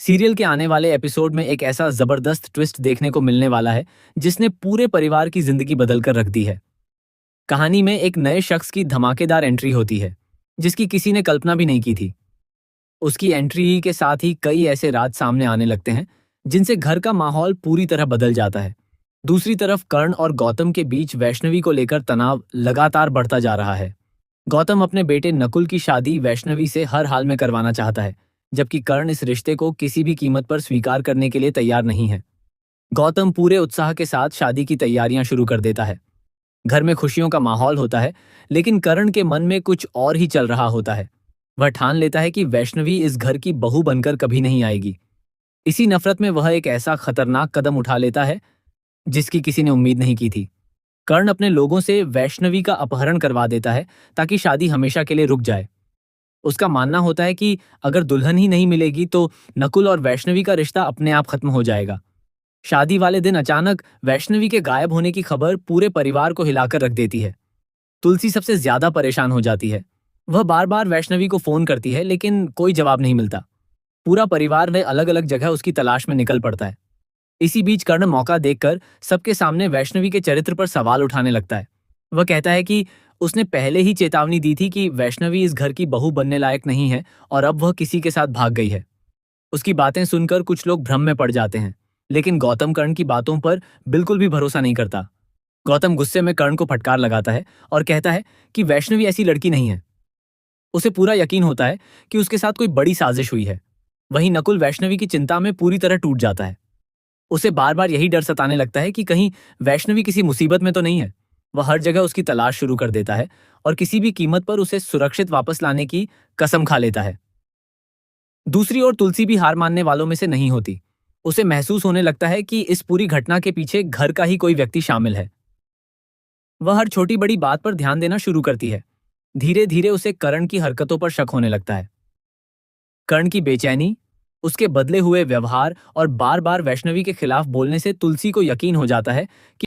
Serial के आने वाले एपिसोड में एक ऐसा जबरदस्त ट्विस्ट देखने को मिलने वाला है जिसने पूरे परिवार की जिंदगी बदल कर रख दी है। कहानी में एक नए शख्स की धमाकेदार एंट्री होती है जिसकी किसी ने कल्पना भी नहीं की थी। उसकी एंट्री के साथ ही कई ऐसे राज सामने आने लगते हैं जिनसे घर का माहौल पूरी तरह बदल जाता है। दूसरी तरफ कर्ण और गौतम के बीच वैष्णवी को लेकर तनाव लगातार बढ़ता जा रहा है। गौतम अपने बेटे नकुल की शादी वैष्णवी से हर हाल में करवाना चाहता है, जबकि कर्ण इस रिश्ते को किसी भी कीमत पर स्वीकार करने के लिए तैयार नहीं है। गौतम पूरे उत्साह के साथ शादी की तैयारियां शुरू कर देता है। घर में खुशियों का माहौल होता है, लेकिन कर्ण के मन में कुछ और ही चल रहा होता है। वह ठान लेता है कि वैष्णवी इस घर की बहू बनकर कभी नहीं आएगी। इसी नफरत में वह एक ऐसा खतरनाक कदम उठा लेता है जिसकी किसी ने उम्मीद नहीं की थी। कर्ण अपने लोगों से वैष्णवी का अपहरण करवा देता है ताकि शादी हमेशा के लिए रुक जाए। उसका मानना होता है कि अगर दुल्हन ही नहीं मिलेगी तो नकुल और वैष्णवी का रिश्ता अपने आप खत्म हो जाएगा। शादी वाले दिन अचानक वैष्णवी के गायब होने की खबर पूरे परिवार को हिलाकर रख देती है। तुलसी सबसे ज्यादा परेशान हो जाती है। वह बार बार वैष्णवी को फोन करती है, लेकिन कोई जवाब नहीं मिलता। पूरा परिवार वे अलग अलग जगह उसकी तलाश में निकल पड़ता है। इसी बीच कर्ण मौका देखकर सबके सामने वैष्णवी के चरित्र पर सवाल उठाने लगता है। वह कहता है कि उसने पहले ही चेतावनी दी थी कि वैष्णवी इस घर की बहू बनने लायक नहीं है और अब वह किसी के साथ भाग गई है। उसकी बातें सुनकर कुछ लोग भ्रम में पड़ जाते हैं, लेकिन गौतम कर्ण की बातों पर बिल्कुल भी भरोसा नहीं करता। गौतम गुस्से में कर्ण को फटकार लगाता है और कहता है कि वैष्णवी ऐसी लड़की नहीं है। उसे पूरा यकीन होता है कि उसके साथ कोई बड़ी साजिश हुई है। वहीं नकुल वैष्णवी की चिंता में पूरी तरह टूट जाता है। उसे बार बार यही डर सताने लगता है कि कहीं वैष्णवी किसी मुसीबत में तो नहीं है। वह हर जगह उसकी तलाश शुरू कर देता है और किसी भी कीमत पर उसे सुरक्षित वापस लाने की कसम खा लेता है। दूसरी ओर तुलसी भी हार मानने वालों में से नहीं होती। उसे महसूस होने लगता है कि इस पूरी घटना के पीछे घर का ही कोई व्यक्ति शामिल है। वह हर छोटी बड़ी बात पर ध्यान देना शुरू करती है। धीरे धीरे उसे कर्ण की हरकतों पर शक होने लगता है। कर्ण की बेचैनी, उसके बदले हुए व्यवहार और बार बार वैष्णवी के खिलाफ बोलने से तुलसी को यकीन हो जाता है कि